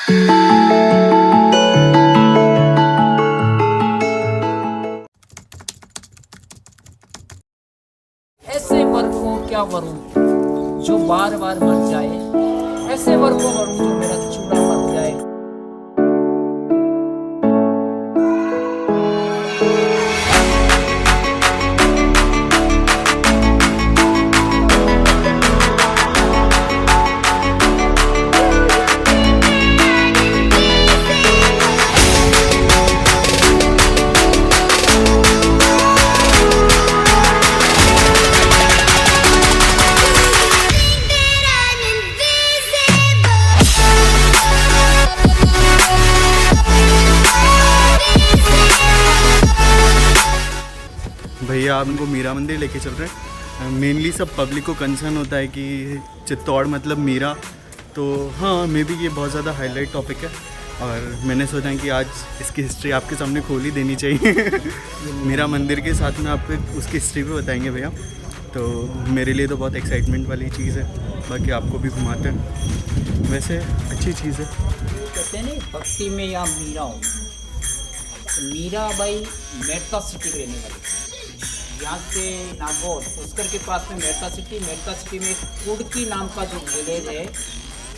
ऐसे वर को क्या वरूं जो बार बार मर जाए, ऐसे वर को वरूं जो मेरा चूड़ा मर जाए। भैया आप उनको मीरा मंदिर लेके चल रहे हैं। मेनली सब पब्लिक को कंसर्न होता है कि चित्तौड़ मतलब मीरा, तो हाँ मे बी ये बहुत ज़्यादा हाईलाइट टॉपिक है और मैंने सोचा कि आज इसकी हिस्ट्री आपके सामने खोल ही देनी चाहिए। मीरा मंदिर के साथ में आपको उसकी हिस्ट्री भी बताएंगे भैया, तो मेरे लिए तो बहुत एक्साइटमेंट वाली चीज़ है, बाकी आपको भी घुमाते हैं। वैसे अच्छी चीज़ है। कहते हैं नहीं भक्ति में या मीरा हो, तो मीरा भाई मेरता सिटी रहने वाली, यहाँ से नागौर पुष्कर के पास में मेरता सिटी में कुड़की नाम का जो विलेज है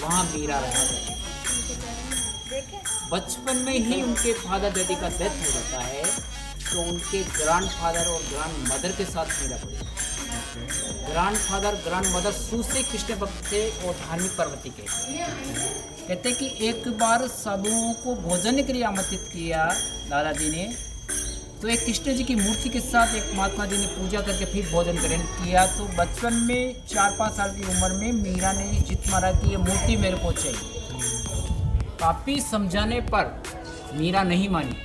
वहाँ मीरा रहा है। बचपन में ही उनके फादर डैडी का डेथ हो जाता है, तो उनके ग्रैंड फादर और ग्रैंड मदर के साथ मीरा पड़ी। ग्रैंड फादर ग्रैंड मदर सूसे कृष्ण भक्त थे और धार्मिक पार्वती के। कहते हैं कि एक बार साधुओं को भोजन के लिए आमंत्रित किया दादाजी ने, तो एक कृष्ण जी की मूर्ति के साथ एक महात्मा जी ने पूजा करके फिर भोजन ग्रहण किया। तो बचपन में 4-5 साल की उम्र में मीरा ने जिद मारा कि ये मूर्ति मेरे को चाहिए। काफ़ी समझाने पर मीरा नहीं मानी,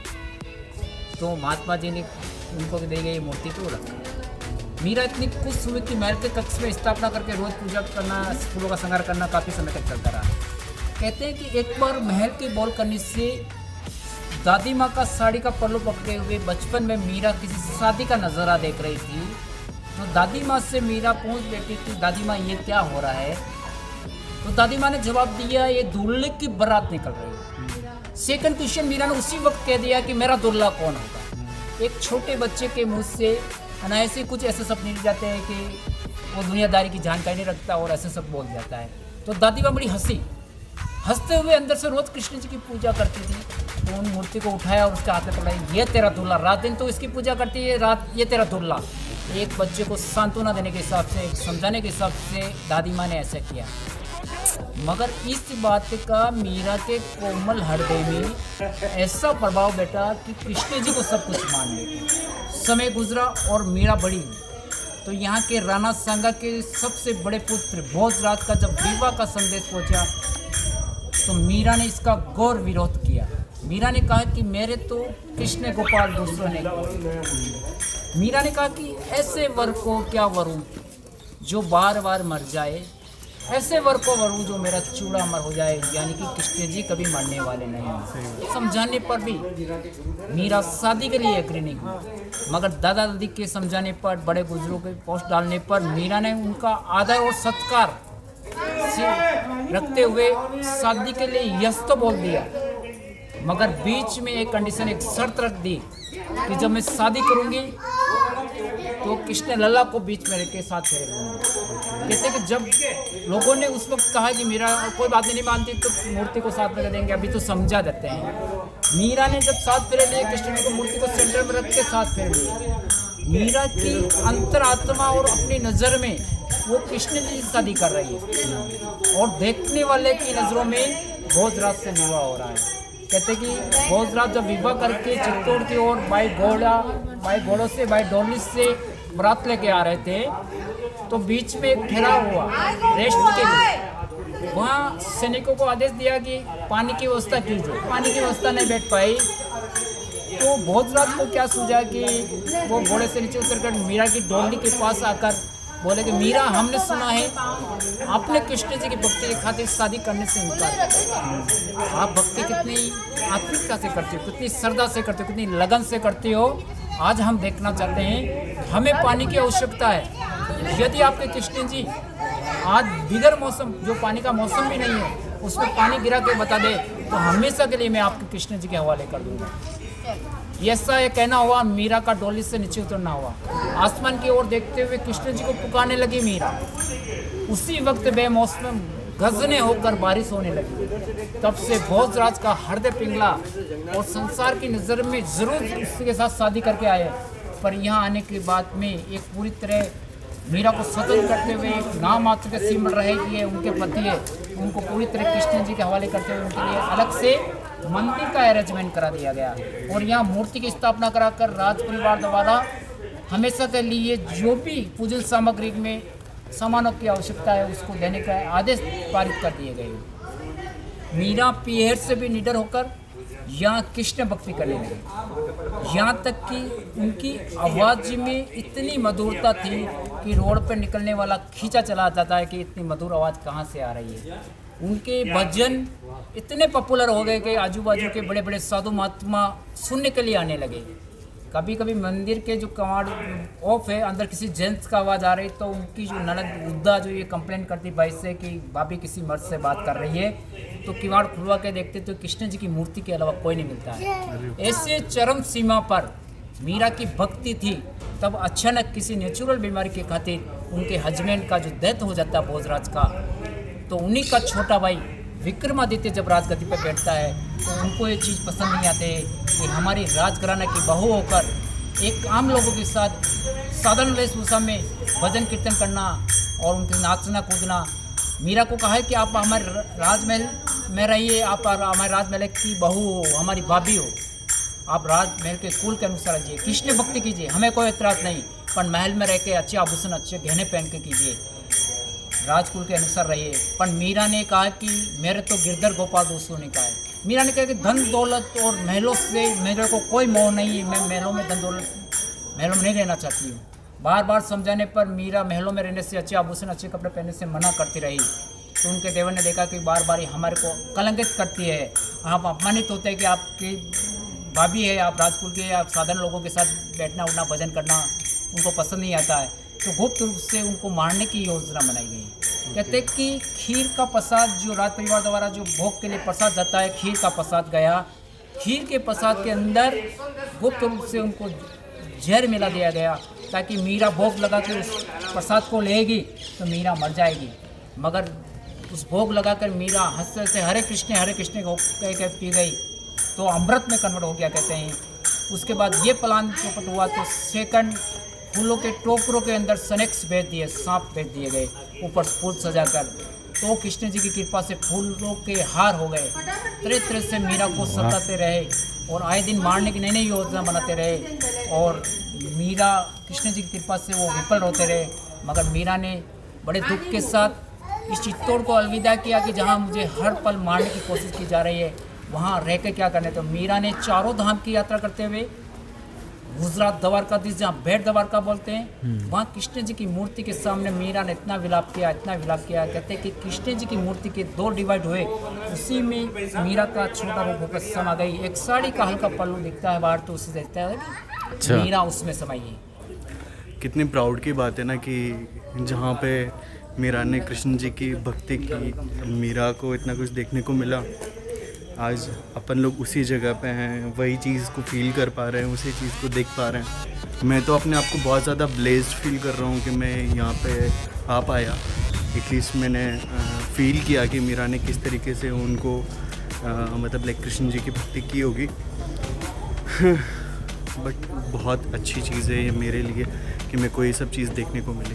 तो महात्मा जी ने उनको दे गई ये मूर्ति को रखा। मीरा इतनी खुश हुई कि महल के कक्ष में स्थापना करके रोज पूजा करना, फूलों का श्रृंगार करना काफ़ी समय तक चलता रहा। कहते हैं कि एक बार महल के बालकनी से दादी माँ का साड़ी का पल्लू पकड़े हुए बचपन में मीरा किसी शादी का नज़ारा देख रही थी, तो दादी माँ से मीरा पूछ बैठी कि दादी माँ ये क्या हो रहा है। तो दादी माँ ने जवाब दिया ये दूल्हे की बारात निकल रही है। सेकंड क्वेश्चन मीरा ने उसी वक्त कह दिया कि मेरा दूल्हा कौन होगा। एक छोटे बच्चे के मुँह से अनायास ही कुछ ऐसे सपने निकल जाते हैं कि वो दुनियादारी की जानकारी नहीं रखता और ऐसे सब बोल जाता है। तो दादी माँ बड़ी हंसते हुए अंदर से रोज कृष्ण जी की पूजा करती थी। तो उन मूर्ति को उठाया और उसके हाथ में पकड़ाई, ये तेरा दूल्हा। रात दिन तो इसकी पूजा करती है, रात ये तेरा दूल्हा। एक बच्चे को सांत्वना देने के हिसाब से, समझाने के हिसाब से दादी माँ ने ऐसा किया। मगर इस बात का मीरा के कोमल हृदय में ऐसा प्रभाव बैठा कि कृष्ण जी को सब कुछ मान लिया। समय गुजरा और मीरा बड़ी हुई, तो यहाँ के राणा सांगा के सबसे बड़े पुत्र भोजराज का जब विवाह का संदेश पहुँचा, तो मीरा ने इसका घोर विरोध किया। मीरा ने कहा कि मेरे तो कृष्ण गोपाल दूसरों ने। मीरा ने कहा कि ऐसे वर को क्या वरूं जो बार बार मर जाए, ऐसे वर को वरूं जो मेरा चूड़ा मर हो जाए। यानी कि कृष्ण जी कभी मरने वाले नहीं। समझाने पर भी मीरा शादी के लिए एग्री नहीं हुई, मगर दादा दादी के समझाने पर, बड़े बुजुर्गों के पोस्ट डालने पर मीरा ने उनका आदर और सत्कार रखते हुए शादी के लिए यस तो बोल दिया, मगर बीच में एक कंडीशन, एक शर्त रख दी कि जब मैं शादी करूंगी तो कृष्ण लल्ला को बीच में रख के साथ फेरे लूँगी। कहते कि जब लोगों ने उस वक्त कहा कि मीरा कोई बात नहीं मानती तो मूर्ति को साथ में देंगे, अभी तो समझा देते हैं। मीरा ने जब साथ फेरे लिए, कृष्ण जी को मूर्ति को सेंटर में रख के साथ फेरे लिए। मीरा की अंतरात्मा और अपनी नज़र में वो कृष्ण जी से शादी कर रही है और देखने वाले की नज़रों में भोजराज से विवाह हो रहा है। कहते कि भोजराज जब विवाह करके चित्तौड़ की ओर बाई घोड़ों से, बाई डोली से बारात लेके आ रहे थे, तो बीच में एक ठहराव हुआ रेस्ट के लिए। वहाँ सैनिकों को आदेश दिया कि पानी की व्यवस्था कीजिए। पानी की व्यवस्था नहीं बैठ पाई, तो भोजराज को क्या सूझा कि वो घोड़े से नीचे उतरकर मीरा की डोली के पास आकर बोले कि मीरा, हमने सुना है आपने कृष्ण जी की भक्ति की खातिर शादी करने से इनकार किया। आप भक्ति कितनी आत्मिकता से करते हो, कितनी श्रद्धा से करते हो, कितनी लगन से करते हो, आज हम देखना चाहते हैं। हमें पानी की आवश्यकता है। यदि आपके कृष्ण जी आज बिगर मौसम, जो पानी का मौसम भी नहीं है, उसमें पानी गिरा के बता दे तो हमेशा के लिए मैं आपके कृष्ण जी के हवाले कर दूंगा। ऐसा ये कहना हुआ, मीरा का डोली से नीचे उतरना हुआ, आसमान की ओर देखते हुए कृष्ण जी को पुकारने लगी मीरा। उसी वक्त बेमौसम गजने होकर बारिश होने लगी। तब से भोजराज का हृदय पिघला और संसार की नज़र में जरूर उसके साथ शादी करके आए, पर यहाँ आने के बाद में एक पूरी तरह मीरा को स्वतंत्र करते हुए एक नाम मात्र के सिमर रहे कि ये उनके पति है, उनको पूरी तरह कृष्ण जी के हवाले करते हुए उनके लिए अलग से मंदिर का अरेंजमेंट करा दिया गया और यहाँ मूर्ति की स्थापना कराकर राज परिवार द्वारा हमेशा के लिए जो भी पूजन सामग्री में सामानों की आवश्यकता है उसको देने का आदेश पारित कर दिए गए। मीरा पीहर से भी निडर होकर यहाँ कृष्ण भक्ति करने लगी। यहाँ तक कि उनकी आवाज़ में इतनी मधुरता थी कि रोड पर निकलने वाला खींचा चला जाता है कि इतनी मधुर आवाज़ कहाँ से आ रही है। उनके भजन इतने पॉपुलर हो गए कि आजू बाजू के बड़े बड़े साधु महात्मा सुनने के लिए आने लगे। कभी कभी मंदिर के जो कवाड़ ऑफ है, अंदर किसी जेंट्स का आवाज़ आ रही तो उनकी जो ननद उद्दा जो ये कंप्लेन करती भाई से कि भाभी किसी मर्द से बात कर रही है, तो किवाड़ खुलवा के देखते तो कृष्ण जी की मूर्ति के अलावा कोई नहीं मिलता है। ऐसे चरम सीमा पर मीरा की भक्ति थी। तब अचानक किसी नेचुरल बीमारी के खातिर उनके हस्बैंड का जो डेथ हो जाता है भोजराज का, तो उन्हीं का छोटा भाई विक्रमादित्य जब राजगद्दी पर बैठता है तो उनको ये चीज़ पसंद नहीं आती कि हमारी राजघराना की बहू होकर एक आम लोगों के साथ साधारण वेशभूषा में भजन कीर्तन करना और उनके नाचना कूदना। मीरा को कहा है कि आप हमारे राजमहल में रहिए, आप हमारे राजमहल की बहू हो, हमारी भाभी हो, आप राजमहल के कुल के अनुसार रहिए, कृष्ण भक्ति कीजिए, हमें कोई एतराज़ नहीं, पर महल में रह के अच्छे आभूषण अच्छे गहने पहन के कीजिए, राजकुल के अनुसार रहिए। पर मीरा ने कहा कि मेरे तो गिरधर गोपाल दोस्तों ने कहा है। मीरा ने कहा कि धन दौलत और महलों से मेरे को कोई मोह नहीं है, मैं महलों में धन दौलत महलों में नहीं रहना चाहती हूँ। बार बार समझाने पर मीरा महलों में रहने से, अच्छे आभूषण अच्छे कपड़े पहनने से मना करती रही। तो उनके देवर ने देखा कि बार बार हमारे को कलंकित करती है, आप अपमानित होते हैं कि आपकी भाभी है, आप राजकुल के, आप साधारण लोगों के साथ बैठना उठना भजन करना उनको पसंद नहीं आता है। तो गुप्त रूप से उनको मारने की योजना बनाई गई। कहते कि खीर का प्रसाद जो राज परिवार द्वारा जो भोग के लिए प्रसाद जाता है, खीर का प्रसाद गया, खीर के प्रसाद के अंदर गुप्त रूप से उनको जहर मिला दिया गया ताकि मीरा भोग लगा के उस प्रसाद को लेगी तो मीरा मर जाएगी। मगर उस भोग लगाकर मीरा हंसते हंसते हरे कृष्ण कह के पी गई तो अमृत में कन्वर्ट हो गया कहते हैं। उसके बाद ये प्लान चौपट हुआ तो सेकंड फूलों के टोकरों के अंदर स्नेक्स भेज दिए, सांप भेज दिए गए, ऊपर फूल सजाकर। तो कृष्ण जी की कृपा से फूलों के हार हो गए। तरह तरह से मीरा को सताते रहे और आए दिन मारने की नई नई योजना बनाते रहे और मीरा कृष्ण जी की कृपा से वो विफल होते रहे। मगर मीरा ने बड़े दुख के साथ इस चित्तौड़ को अलविदा किया कि जहाँ मुझे हर पल मारने की कोशिश की जा रही है वहाँ रह के क्या करने। तो मीरा ने चारों धाम की यात्रा करते हुए गुजरात द्वारकाधीश, जहाँ भेड़ द्वारका बोलते हैं, वहाँ कृष्ण जी की मूर्ति के सामने मीरा ने इतना विलाप किया। कहते हैं कि कृष्ण जी की मूर्ति के दो डिवाइड हुए, उसी में मीरा का छोटा रूप होकर समा गई। एक साड़ी का हल्का पल्लू दिखता है बाहर तो उसे देखता है कि मीरा उसमें समाई है। कितनी प्राउड की बात है ना कि जहाँ पे मीरा ने कृष्ण जी की भक्ति की, मीरा को इतना कुछ देखने को मिला। आज अपन लोग उसी जगह पे हैं, वही चीज़ को फील कर पा रहे हैं, उसी चीज़ को देख पा रहे हैं। मैं तो अपने आप को बहुत ज़्यादा ब्लेस्ड फील कर रहा हूँ कि मैं यहाँ पे आ पाया। एटलीस्ट मैंने फील किया कि मीरा ने किस तरीके से उनको मतलब लाइक कृष्ण जी की भक्ति की होगी। बट बहुत अच्छी चीज़ है ये मेरे लिए कि मेरे को ये सब चीज़ देखने को मिली।